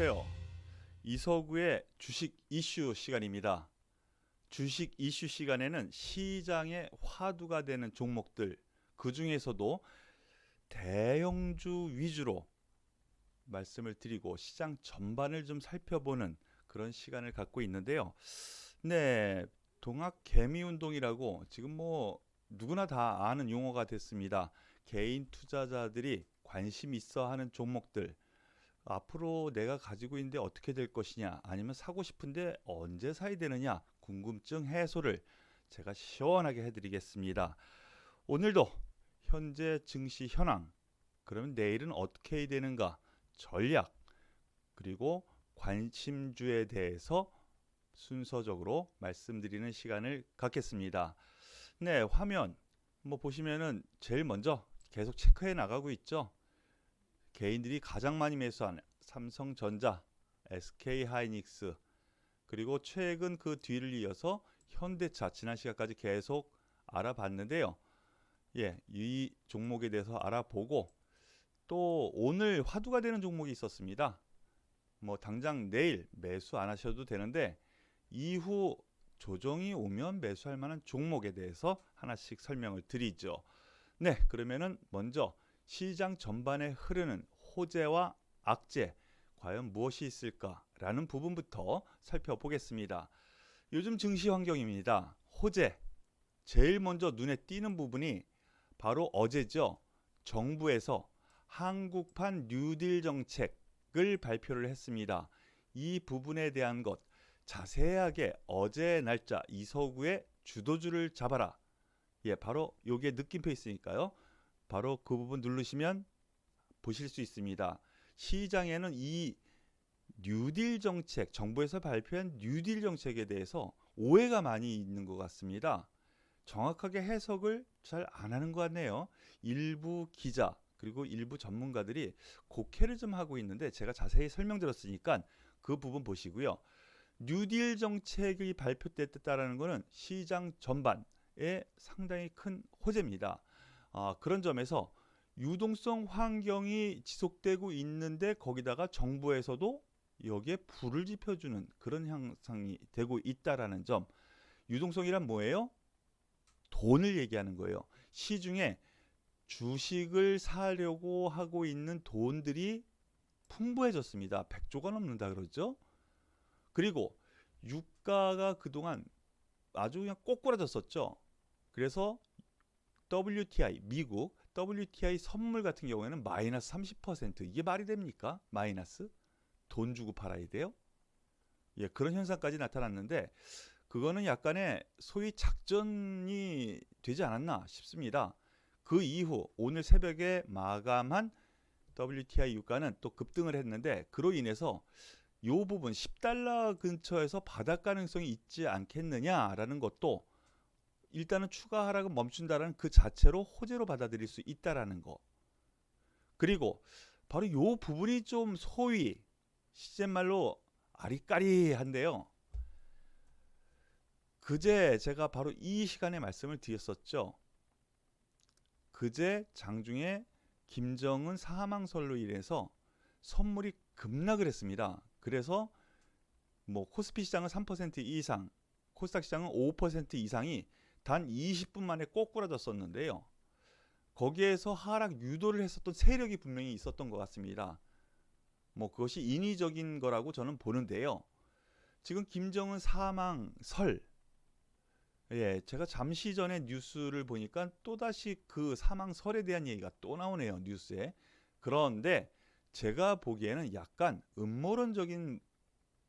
안녕하세요. 이서구의 주식 이슈 시간입니다. 주식 이슈 시간에는 시장의 화두가 되는 종목들, 그 중에서도 대형주 위주로 말씀을 드리고 시장 전반을 좀 살펴보는 그런 시간을 갖고 있는데요. 네, 동학 개미 운동이라고 지금 누구나 다 아는 용어가 됐습니다. 개인 투자자들이 관심 있어 하는 종목들, 앞으로 내가 가지고 있는데 어떻게 될 것이냐, 아니면 사고 싶은데 언제 사야 되느냐, 궁금증 해소를 제가 시원하게 해드리겠습니다. 오늘도 현재 증시 현황, 그러면 내일은 어떻게 해야 되는가, 전략, 그리고 관심주에 대해서 순서적으로 말씀드리는 시간을 갖겠습니다. 네, 화면 보시면은 제일 먼저 계속 체크해 나가고 있죠. 개인들이 가장 많이 매수한 삼성전자, SK하이닉스, 그리고 최근 그 뒤를 이어서 현대차, 지난 시간까지 계속 알아봤는데요. 이 종목에 대해서 알아보고 또 오늘 화두가 되는 종목이 있었습니다. 당장 내일 매수 안 하셔도 되는데 이후 조정이 오면 매수할 만한 종목에 대해서 하나씩 설명을 드리죠. 네, 그러면은 먼저 시장 전반에 흐르는 호재와 악재, 과연 무엇이 있을까라는 부분부터 살펴보겠습니다. 요즘 증시 환경입니다. 호재, 제일 먼저 눈에 띄는 부분이 바로 어제죠. 정부에서 한국판 뉴딜 정책을 발표를 했습니다. 이 부분에 대한 것 자세하게 어제 날짜 이서구의 주도주를 잡아라. 바로 요게 느낌표 있으니까요. 바로 그 부분 누르시면 보실 수 있습니다. 시장에는 이 뉴딜 정책, 정부에서 발표한 뉴딜 정책에 대해서 오해가 많이 있는 것 같습니다. 정확하게 해석을 잘 안 하는 것 같네요. 일부 기자 그리고 일부 전문가들이 곡해를 좀 하고 있는데 제가 자세히 설명드렸으니까 그 부분 보시고요. 뉴딜 정책이 발표됐다라는 것은 시장 전반에 상당히 큰 호재입니다. 그런 점에서 유동성 환경이 지속되고 있는데 거기다가 정부에서도 여기에 불을 지펴주는 그런 현상이 되고 있다라는 점. 유동성이란 뭐예요? 돈을 얘기하는 거예요. 시중에 주식을 사려고 하고 있는 돈들이 풍부해졌습니다. 100조가 넘는다 그러죠. 그리고 유가가 그동안 아주 그냥 꼬꾸라졌었죠. 그래서 WTI, 미국 WTI 선물 같은 경우에는 마이너스 30%. 이게 말이 됩니까? 마이너스? 돈 주고 팔아야 돼요? 그런 현상까지 나타났는데 그거는 약간의 소위 작전이 되지 않았나 싶습니다. 그 이후 오늘 새벽에 마감한 WTI 유가는 또 급등을 했는데 그로 인해서 이 부분 10달러 근처에서 바닥 가능성이 있지 않겠느냐라는 것도 일단은 추가 하락은 멈춘다라는 그 자체로 호재로 받아들일 수 있다라는 거. 그리고 바로 이 부분이 좀 소위 시쳇말로 아리까리한데요. 그제 제가 바로 이 시간에 말씀을 드렸었죠. 그제 장중에 김정은 사망설로 인해서 선물이 급락을 했습니다. 그래서 코스피 시장은 3% 이상, 코스닥 시장은 5% 이상이 단 20분 만에 꼬꾸라졌었는데요. 거기에서 하락 유도를 했었던 세력이 분명히 있었던 것 같습니다. 그것이 인위적인 거라고 저는 보는데요. 지금 김정은 사망설, 제가 잠시 전에 뉴스를 보니까 또다시 그 사망설에 대한 얘기가 또 나오네요, 뉴스에. 그런데 제가 보기에는 약간 음모론적인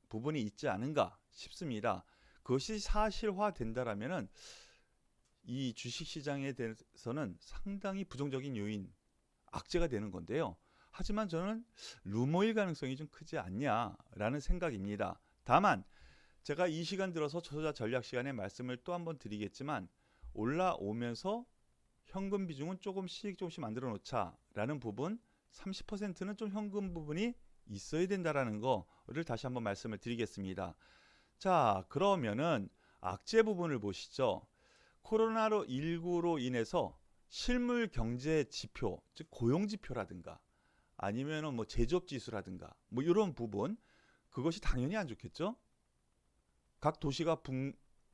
부분이 있지 않은가 싶습니다. 그것이 사실화된다라면은 이 주식시장에 대해서는 상당히 부정적인 요인, 악재가 되는 건데요. 하지만 저는 루머일 가능성이 좀 크지 않냐라는 생각입니다. 다만 제가 이 시간 들어서 투자 전략 시간에 말씀을 또 한번 드리겠지만 올라오면서 현금 비중은 조금씩 만들어 놓자라는 부분, 30%는 좀 현금 부분이 있어야 된다라는 거를 다시 한번 말씀을 드리겠습니다. 자, 그러면은 악재 부분을 보시죠. 코로나19로 인해서 실물 경제 지표, 즉 고용 지표라든가 아니면은 뭐 제조업 지수라든가 뭐 이런 부분, 그것이 당연히 안 좋겠죠. 각 도시가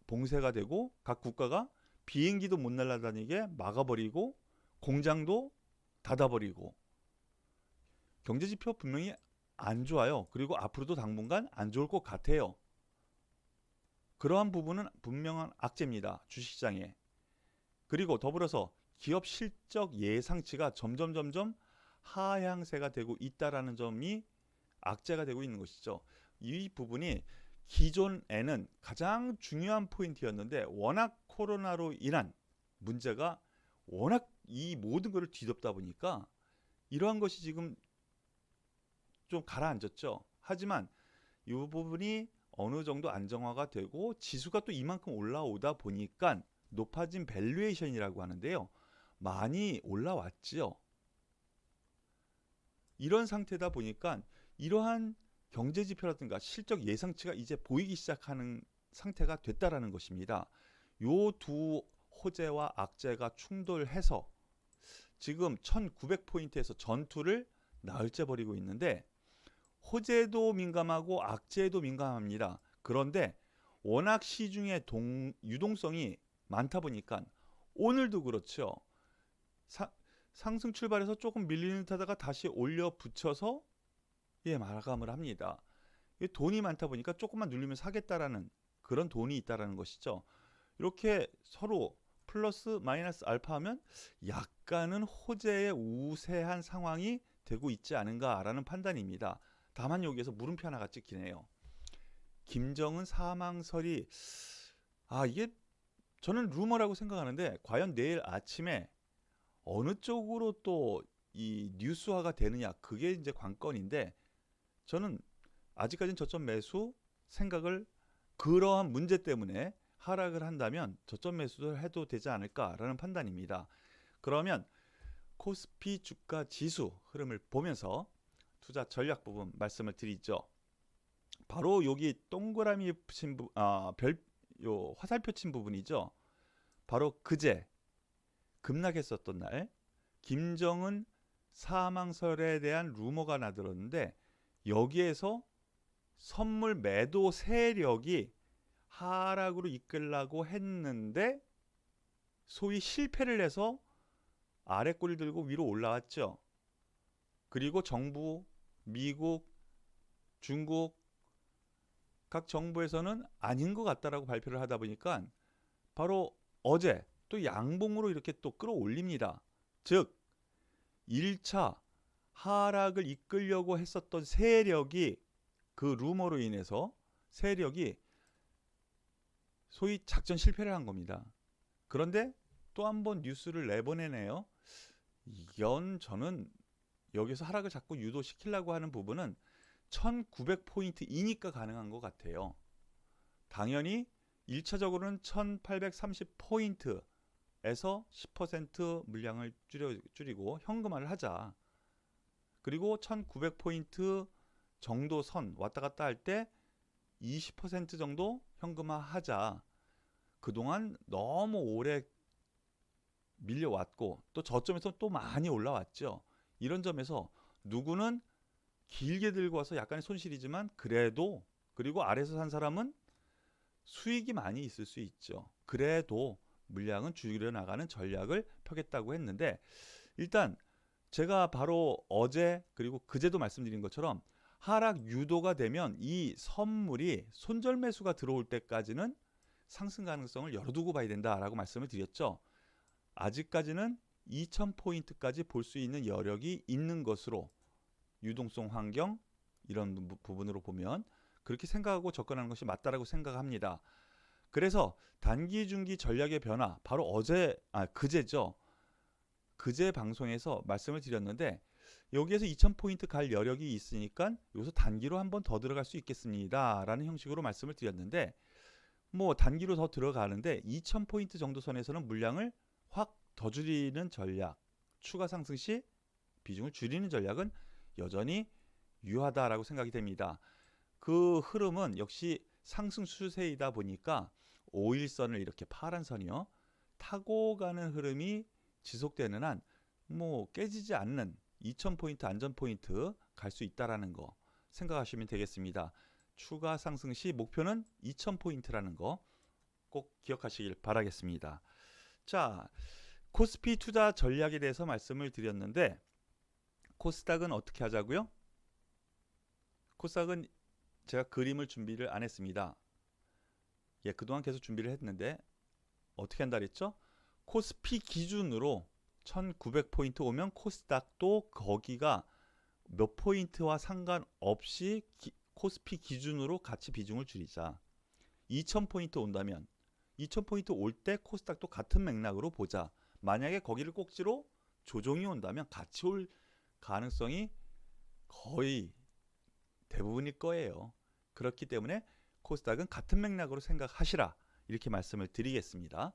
봉쇄가 되고 각 국가가 비행기도 못 날아다니게 막아버리고 공장도 닫아버리고 경제 지표 분명히 안 좋아요. 그리고 앞으로도 당분간 안 좋을 것 같아요. 그러한 부분은 분명한 악재입니다. 주식시장에. 그리고 더불어서 기업 실적 예상치가 점점 하향세가 되고 있다라는 점이 악재가 되고 있는 것이죠. 이 부분이 기존에는 가장 중요한 포인트였는데 워낙 코로나로 인한 문제가 워낙 이 모든 것을 뒤덮다 보니까 이러한 것이 지금 좀 가라앉았죠. 하지만 이 부분이 어느 정도 안정화가 되고 지수가 또 이만큼 올라오다 보니까 높아진 밸류에이션이라고 하는데요. 많이 올라왔지요. 이런 상태다 보니까 이러한 경제 지표라든가 실적 예상치가 이제 보이기 시작하는 상태가 됐다라는 것입니다. 요 두 호재와 악재가 충돌해서 지금 1900포인트에서 전투를 나흘째 벌이고 있는데 호재도 민감하고 악재도 민감합니다. 그런데 워낙 시중에 유동성이 많다 보니까 오늘도 그렇죠. 상승 출발해서 조금 밀리는 듯하다가 다시 올려 붙여서 마감을 합니다. 돈이 많다 보니까 조금만 눌리면 사겠다라는 그런 돈이 있다라는 것이죠. 이렇게 서로 플러스 마이너스 알파 하면 약간은 호재의 우세한 상황이 되고 있지 않은가라는 판단입니다. 다만 여기에서 물음표 하나가 찍히네요. 김정은 사망설이 이게 저는 루머라고 생각하는데 과연 내일 아침에 어느 쪽으로 또 이 뉴스화가 되느냐, 그게 이제 관건인데 저는 아직까지는 저점 매수 생각을, 그러한 문제 때문에 하락을 한다면 저점 매수를 해도 되지 않을까라는 판단입니다. 그러면 코스피 주가 지수 흐름을 보면서 투자 전략 부분 말씀을 드리죠. 바로 여기 동그라미 친 요 화살표 친 부분이죠. 바로 그제 급락했었던 날 김정은 사망설에 대한 루머가 나들었는데 여기에서 선물 매도 세력이 하락으로 이끌라고 했는데 소위 실패를 해서 아래 꼬리를 들고 위로 올라왔죠. 그리고 정부, 미국, 중국 각 정부에서는 아닌 것 같다라고 발표를 하다 보니까 바로 어제 또 양봉으로 이렇게 또 끌어올립니다. 즉 1차 하락을 이끌려고 했었던 세력이, 그 루머로 인해서 세력이 소위 작전 실패를 한 겁니다. 그런데 또 한 번 뉴스를 내보내네요. 이건 저는 여기서 하락을 자꾸 유도시키려고 하는 부분은 1900포인트이니까 가능한 것 같아요. 당연히 1차적으로는 1830포인트에서 10% 물량을 줄이고 현금화를 하자. 그리고 1900포인트 정도 선 왔다 갔다 할 때 20% 정도 현금화 하자. 그동안 너무 오래 밀려왔고 또 저점에서 또 많이 올라왔죠. 이런 점에서 누구는 길게 들고 와서 약간의 손실이지만 그래도, 그리고 아래에서 산 사람은 수익이 많이 있을 수 있죠. 그래도 물량은 줄여나가는 전략을 펴겠다고 했는데, 일단 제가 바로 어제 그리고 그제도 말씀드린 것처럼 하락 유도가 되면 이 선물이 손절 매수가 들어올 때까지는 상승 가능성을 열어두고 봐야 된다라고 말씀을 드렸죠. 아직까지는 2000포인트까지 볼 수 있는 여력이 있는 것으로, 유동성 환경 이런 부분으로 보면 그렇게 생각하고 접근하는 것이 맞다라고 생각합니다. 그래서 단기 중기 전략의 변화, 바로 그제죠. 그제 방송에서 말씀을 드렸는데 여기에서 2000포인트 갈 여력이 있으니까 여기서 단기로 한번 더 들어갈 수 있겠습니다 라는 형식으로 말씀을 드렸는데, 뭐 단기로 더 들어가는데 2000포인트 정도 선에서는 물량을 확 더 줄이는 전략, 추가 상승 시 비중을 줄이는 전략은 여전히 유효하다라고 생각이 됩니다. 그 흐름은 역시 상승 추세이다 보니까 5일선을 이렇게 파란 선이요 타고 가는 흐름이 지속되는 한 뭐 깨지지 않는 2,000포인트 안전포인트 갈 수 있다라는 거 생각하시면 되겠습니다. 추가 상승 시 목표는 2,000포인트라는 거 꼭 기억하시길 바라겠습니다. 자, 코스피 투자 전략에 대해서 말씀을 드렸는데 코스닥은 어떻게 하자고요? 코스닥은 제가 그림을 준비를 안 했습니다. 예, 그동안 계속 준비를 했는데 어떻게 한다 그랬죠? 코스피 기준으로 1900포인트 오면 코스닥도 거기가 몇 포인트와 상관없이 코스피 기준으로 같이 비중을 줄이자. 2000포인트 온다면 2000포인트 올 때 코스닥도 같은 맥락으로 보자. 만약에 거기를 꼭지로 조정이 온다면 같이 올 가능성이 거의 대부분일 거예요. 그렇기 때문에 코스닥은 같은 맥락으로 생각하시라 이렇게 말씀을 드리겠습니다.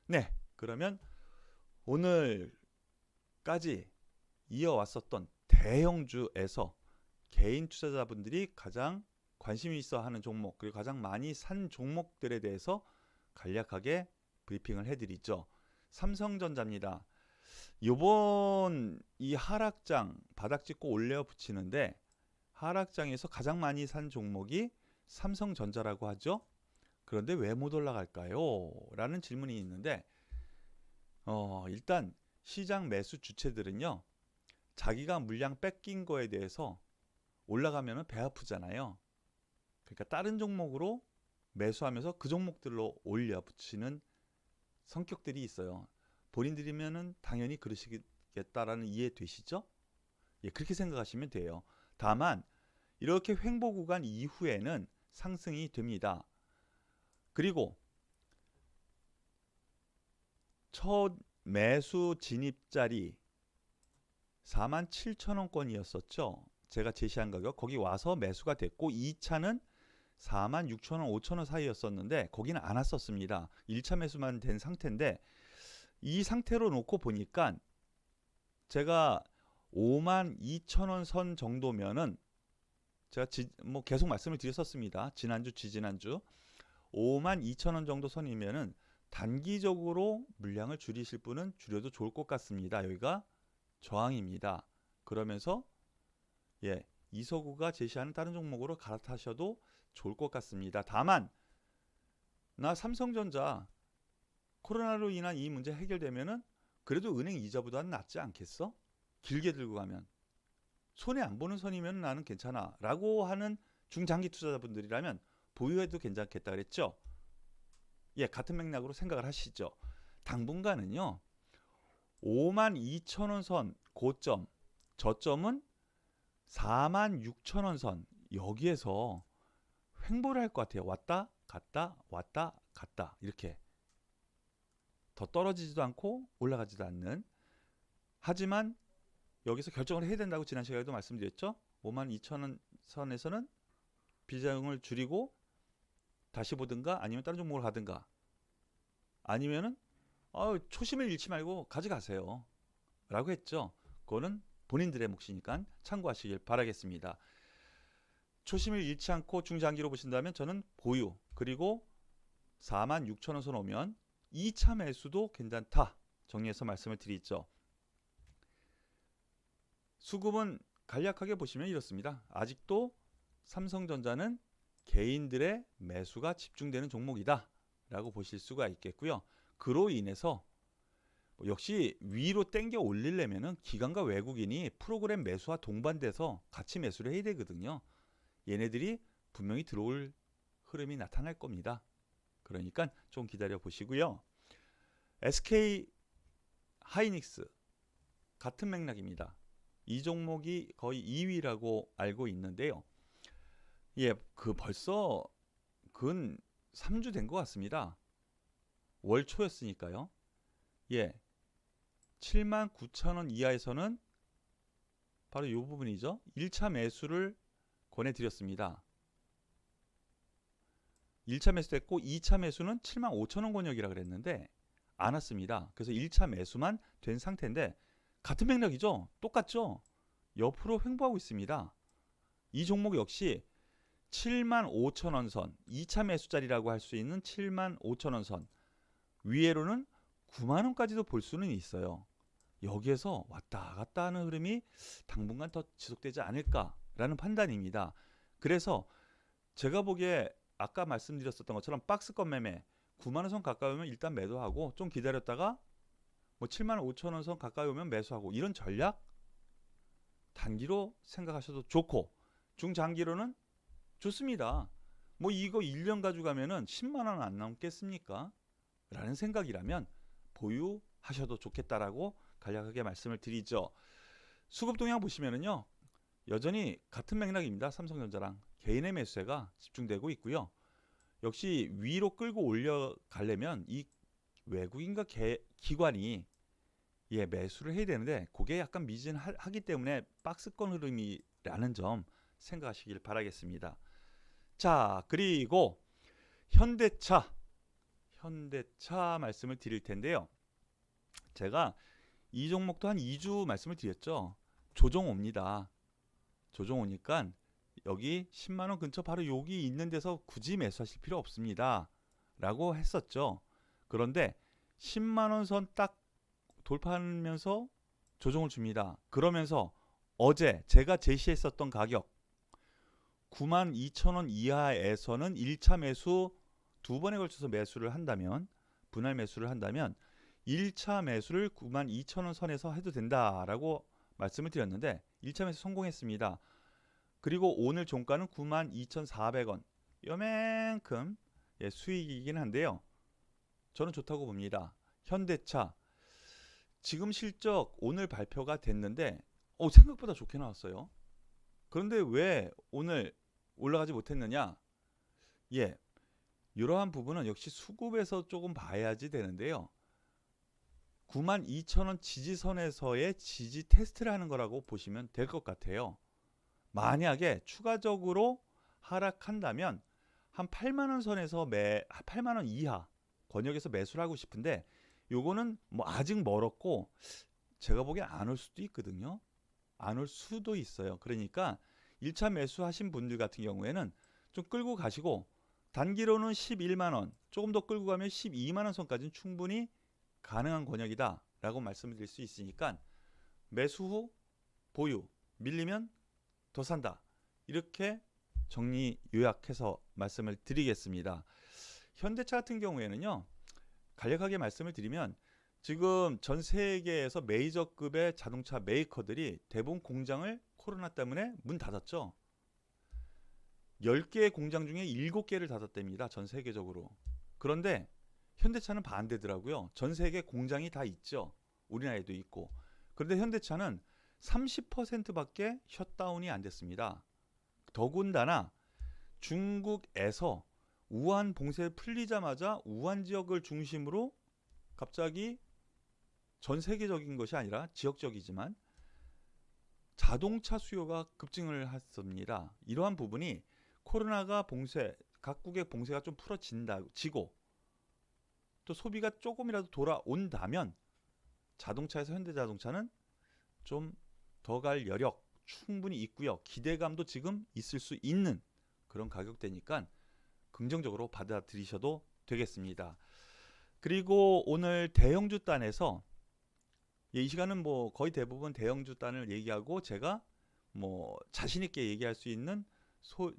네, 그러면 오늘까지 이어왔었던 대형주에서 개인 투자자분들이 가장 관심이 있어 하는 종목 그리고 가장 많이 산 종목들에 대해서 간략하게 브리핑을 해드리죠. 삼성전자입니다. 요번 이 하락장 바닥 찍고 올려 붙이는데 하락장에서 가장 많이 산 종목이 삼성전자라고 하죠. 그런데 왜 못 올라갈까요? 라는 질문이 있는데 일단 시장 매수 주체들은요. 자기가 물량 뺏긴 거에 대해서 올라가면 배 아프잖아요. 그러니까 다른 종목으로 매수하면서 그 종목들로 올려 붙이는 성격들이 있어요. 본인들이면은 당연히 그러시겠다라는 이해 되시죠? 예, 그렇게 생각하시면 돼요. 다만 이렇게 횡보 구간 이후에는 상승이 됩니다. 그리고 첫 매수 진입자리 47,000원권이었었죠. 제가 제시한 가격 거기 와서 매수가 됐고 2차는 46,000원, 5,000원 사이였었는데 거기는 안 왔었습니다. 1차 매수만 된 상태인데 이 상태로 놓고 보니까 제가 52,000원 선 정도면은 제가 뭐 계속 말씀을 드렸었습니다. 지난주, 지지난주 52,000원 정도 선이면은 단기적으로 물량을 줄이실 분은 줄여도 좋을 것 같습니다. 여기가 저항입니다. 그러면서 예, 이서구가 제시하는 다른 종목으로 갈아타셔도 좋을 것 같습니다. 다만 나 삼성전자 코로나로 인한 이 문제 해결되면은 그래도 은행 이자보다는 낫지 않겠어? 길게 들고 가면 손해 안 보는 선이면 나는 괜찮아 라고 하는 중장기 투자자분들이라면 보유해도 괜찮겠다 그랬죠? 예, 같은 맥락으로 생각을 하시죠. 당분간은요 52,000원 선 고점 저점은 46,000원 선 여기에서 횡보를 할 것 같아요. 왔다 갔다 왔다 갔다 이렇게 더 떨어지지도 않고 올라가지도 않는. 하지만 여기서 결정을 해야 된다고 지난 시간에도 말씀드렸죠. 52,000원 선에서는 비중을 줄이고 다시 보든가 아니면 다른 종목으로 가든가 아니면은 초심을 잃지 말고 가져가세요 라고 했죠. 그거는 본인들의 몫이니까 참고하시길 바라겠습니다. 초심을 잃지 않고 중장기로 보신다면 저는 보유 그리고 46,000원 선 오면 2차 매수도 괜찮다 정리해서 말씀을 드리죠. 수급은 간략하게 보시면 이렇습니다. 아직도 삼성전자는 개인들의 매수가 집중되는 종목이다 라고 보실 수가 있겠고요. 그로 인해서 역시 위로 땡겨 올리려면 기관과 외국인이 프로그램 매수와 동반돼서 같이 매수를 해야 되거든요. 얘네들이 분명히 들어올 흐름이 나타날 겁니다. 그러니까 좀 기다려 보시고요. SK 하이닉스 같은 맥락입니다. 이 종목이 거의 2위라고 알고 있는데요. 예, 벌써 근 3주 된 것 같습니다. 월 초였으니까요. 예, 79,000원 이하에서는 바로 이 부분이죠. 1차 매수를 권해드렸습니다. 1차 매수됐고 2차 매수는 75,000원 권역이라 그랬는데 안 왔습니다. 그래서 1차 매수만 된 상태인데 같은 맥락이죠. 똑같죠. 옆으로 횡보하고 있습니다. 이 종목 역시 75,000원 선 2차 매수자리라고 할 수 있는 75,000원 선 위에로는 90,000원까지도 볼 수는 있어요. 여기에서 왔다 갔다 하는 흐름이 당분간 더 지속되지 않을까라는 판단입니다. 그래서 제가 보기에 아까 말씀드렸었던 것처럼 박스권 매매 9만 원 선 가까이 오면 일단 매도하고 좀 기다렸다가 뭐 7만 5천 원 선 가까이 오면 매수하고, 이런 전략 단기로 생각하셔도 좋고 중장기로는 좋습니다. 뭐 이거 1년 가져가면은 10만 원 안 남겠습니까? 라는 생각이라면 보유하셔도 좋겠다라고 간략하게 말씀을 드리죠. 수급 동향 보시면은요, 여전히 같은 맥락입니다. 삼성전자랑 개인의 매수세가 집중되고 있고요. 역시 위로 끌고 올려가려면 이 외국인과 기관이 매수를 해야 되는데 그게 약간 미진하기 때문에 박스권 흐름이라는 점 생각하시길 바라겠습니다. 자, 그리고 현대차 말씀을 드릴 텐데요. 제가 이 종목도 한 2주 말씀을 드렸죠. 조정 옵니다. 조정 오니까 여기 10만 원 근처 바로 여기 있는 데서 굳이 매수하실 필요 없습니다 라고 했었죠. 그런데 10만 원 선 딱 돌파하면서 조정을 줍니다. 그러면서 어제 제가 제시했었던 가격 92,000원 이하에서는 1차 매수 2번에 걸쳐서 매수를 한다면, 분할 매수를 한다면 1차 매수를 92,000원 선에서 해도 된다라고 말씀을 드렸는데 1차 매수 성공했습니다. 그리고 오늘 종가는 92,400원, 요만큼 수익이긴 한데요. 저는 좋다고 봅니다. 현대차 지금 실적 오늘 발표가 됐는데 생각보다 좋게 나왔어요. 그런데 왜 오늘 올라가지 못했느냐? 이러한 부분은 역시 수급에서 조금 봐야지 되는데요. 92,000원 지지선에서의 지지 테스트를 하는 거라고 보시면 될 것 같아요. 만약에 추가적으로 하락한다면 한 8만 원 선에서 8만 원 이하 권역에서 매수를 하고 싶은데 요거는 뭐 아직 멀었고 제가 보기엔 안 올 수도 있거든요. 안 올 수도 있어요. 그러니까 1차 매수하신 분들 같은 경우에는 좀 끌고 가시고 단기로는 11만 원, 조금 더 끌고 가면 12만 원 선까지는 충분히 가능한 권역이다 라고 말씀을 드릴 수 있으니까 매수 후 보유, 밀리면 더 산다, 이렇게 정리 요약해서 말씀을 드리겠습니다. 현대차 같은 경우에는요, 간략하게 말씀을 드리면 지금 전 세계에서 메이저급의 자동차 메이커들이 대부분 공장을 코로나 때문에 문 닫았죠. 10개의 공장 중에 7개를 닫았답니다. 전 세계적으로. 그런데 현대차는 반대더라고요. 전 세계 공장이 다 있죠. 우리나라에도 있고. 그런데 현대차는 30%밖에 셧다운이 안 됐습니다. 더군다나 중국에서 우한 봉쇄 풀리자마자 우한 지역을 중심으로 갑자기 전 세계적인 것이 아니라 지역적이지만 자동차 수요가 급증을 했습니다. 이러한 부분이 코로나가 각국의 봉쇄가 좀 풀어지고 또 소비가 조금이라도 돌아온다면 자동차에서 현대자동차는 좀 더 갈 여력 충분히 있고요. 기대감도 지금 있을 수 있는 그런 가격대니까 긍정적으로 받아들이셔도 되겠습니다. 그리고 오늘 대형주 단에서 이 시간은 뭐 거의 대부분 대형주 단을 얘기하고 제가 뭐 자신 있게 얘기할 수 있는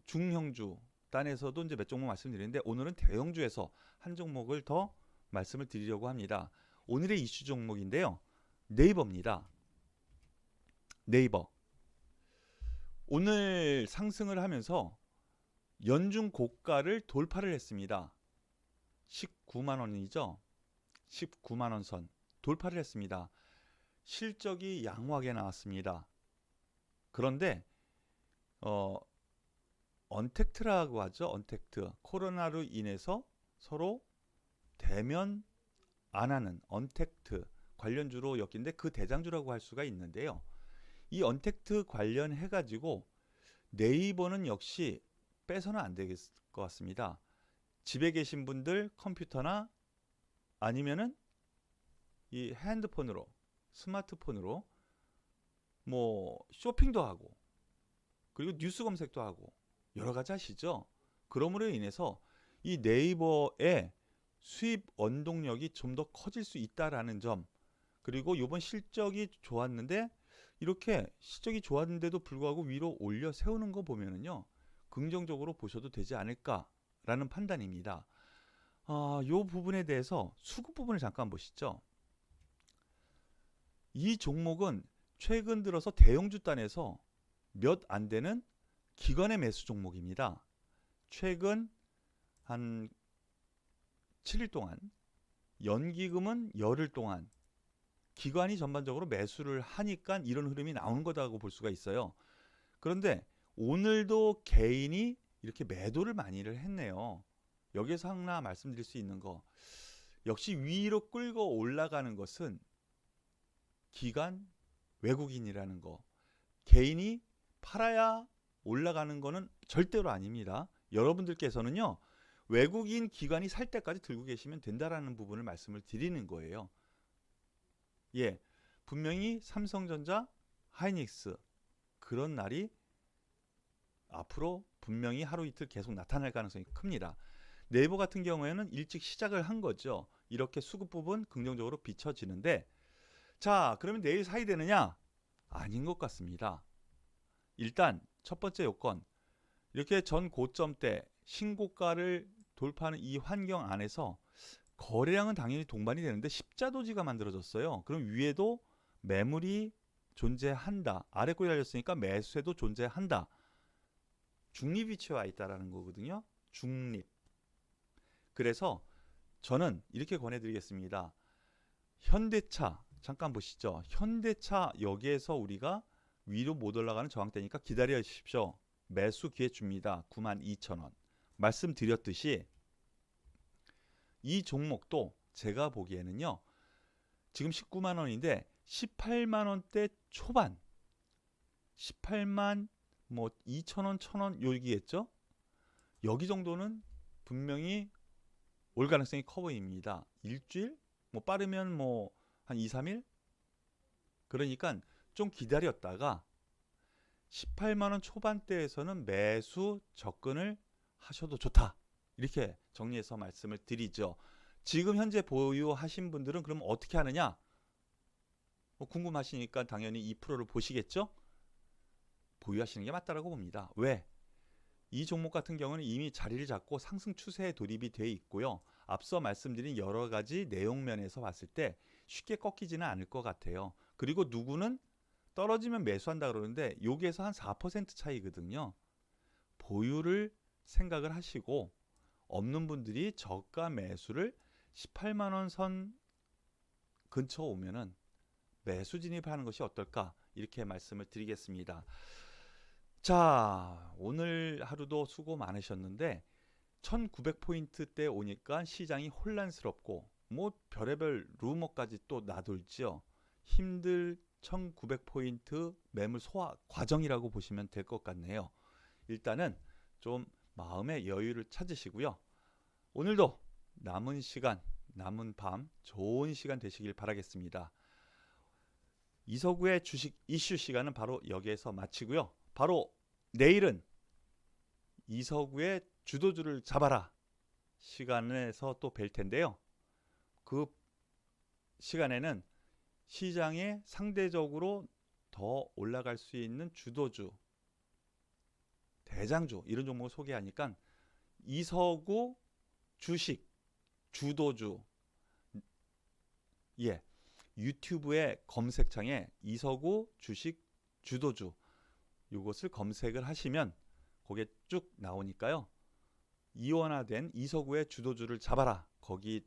중형주 단에서도 이제 몇 종목 말씀드리는데 오늘은 대형주에서 한 종목을 더 말씀을 드리려고 합니다. 오늘의 이슈 종목인데요. 네이버입니다. 네이버. 오늘 상승을 하면서 연중 고가를 돌파를 했습니다. 19만 원이죠. 19만 원 선 돌파를 했습니다. 실적이 양호하게 나왔습니다. 그런데 언택트라고 하죠. 언택트. 코로나로 인해서 서로 대면 안 하는 언택트 관련주로 엮인데 그 대장주라고 할 수가 있는데요. 이 언택트 관련해 가지고 네이버는 역시 빼서는 안 될 것 같습니다. 집에 계신 분들 컴퓨터나 아니면은 이 핸드폰으로, 스마트폰으로 뭐 쇼핑도 하고 그리고 뉴스 검색도 하고 여러 가지 하시죠. 그러므로 인해서 이 네이버의 수입 원동력이 좀 더 커질 수 있다라는 점, 그리고 요번 실적이 좋았는데 이렇게 실적이 좋았는데도 불구하고 위로 올려 세우는 거 보면은요. 긍정적으로 보셔도 되지 않을까라는 판단입니다. 요 부분에 대해서 수급 부분을 잠깐 보시죠. 이 종목은 최근 들어서 대형주 단에서 몇 안 되는 기관의 매수 종목입니다. 최근 한 7일 동안, 연기금은 열흘 동안 기관이 전반적으로 매수를 하니까 이런 흐름이 나오는 거다고 볼 수가 있어요. 그런데 오늘도 개인이 이렇게 매도를 많이를 했네요. 여기서 하나 말씀드릴 수 있는 거, 역시 위로 끌고 올라가는 것은 기관, 외국인이라는 거, 개인이 팔아야 올라가는 거는 절대로 아닙니다. 여러분들께서는요, 외국인 기관이 살 때까지 들고 계시면 된다라는 부분을 말씀을 드리는 거예요. 예, 분명히 삼성전자, 하이닉스 그런 날이 앞으로 분명히 하루 이틀 계속 나타날 가능성이 큽니다. 네이버 같은 경우에는 일찍 시작을 한 거죠. 이렇게 수급 부분 긍정적으로 비춰지는데, 자, 그러면 내일 사야 되느냐? 아닌 것 같습니다. 일단 첫 번째 요건, 이렇게 전 고점대 신고가를 돌파하는 이 환경 안에서 거래량은 당연히 동반이 되는데 십자도지가 만들어졌어요. 그럼 위에도 매물이 존재한다. 아래 꼬리 달렸으니까 매수세도 존재한다. 중립 위치에 와 있다라는 거거든요. 중립. 그래서 저는 이렇게 권해드리겠습니다. 현대차 잠깐 보시죠. 현대차 여기에서 우리가 위로 못 올라가는 저항대니까 기다려 주십시오. 매수 기회 줍니다. 92,000원. 말씀드렸듯이 이 종목도 제가 보기에는요. 지금 19만 원인데 18만 원대 초반 18만 뭐 2,000원, 1,000원 여기겠죠? 여기 정도는 분명히 올 가능성이 커 보입니다. 일주일? 뭐 빠르면 뭐 한 2, 3일? 그러니까 좀 기다렸다가 18만 원 초반대에서는 매수 접근을 하셔도 좋다. 이렇게 정리해서 말씀을 드리죠. 지금 현재 보유하신 분들은 그럼 어떻게 하느냐? 뭐 궁금하시니까 당연히 2%를 보시겠죠? 보유하시는 게 맞다라고 봅니다. 왜? 이 종목 같은 경우는 이미 자리를 잡고 상승 추세에 돌입이 되어 있고요. 앞서 말씀드린 여러 가지 내용 면에서 봤을 때 쉽게 꺾이지는 않을 것 같아요. 그리고 누구는 떨어지면 매수한다 그러는데 여기에서 한 4% 차이거든요. 보유를 생각을 하시고 없는 분들이 저가 매수를 18만 원 선 근처 오면은 매수 진입하는 것이 어떨까? 이렇게 말씀을 드리겠습니다. 자, 오늘 하루도 수고 많으셨는데 1900포인트대 오니까 시장이 혼란스럽고 뭐 별의별 루머까지 또 나돌지요. 힘들 1900포인트 매물 소화 과정이라고 보시면 될 것 같네요. 일단은 좀 마음의 여유를 찾으시고요. 오늘도 남은 시간, 남은 밤 좋은 시간 되시길 바라겠습니다. 이서구의 주식 이슈 시간은 바로 여기에서 마치고요. 바로 내일은 이서구의 주도주를 잡아라 시간에서 또 뵐 텐데요. 그 시간에는 시장에 상대적으로 더 올라갈 수 있는 주도주, 대장주 이런 종목을 소개하니까 이서구 주식 주도주, 예, 유튜브의 검색창에 이서구 주식 주도주 이것을 검색을 하시면 거기에 쭉 나오니까요. 이원화된 이서구의 주도주를 잡아라. 거기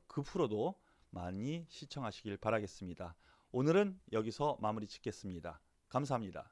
그 프로도 많이 시청하시길 바라겠습니다. 오늘은 여기서 마무리 짓겠습니다. 감사합니다.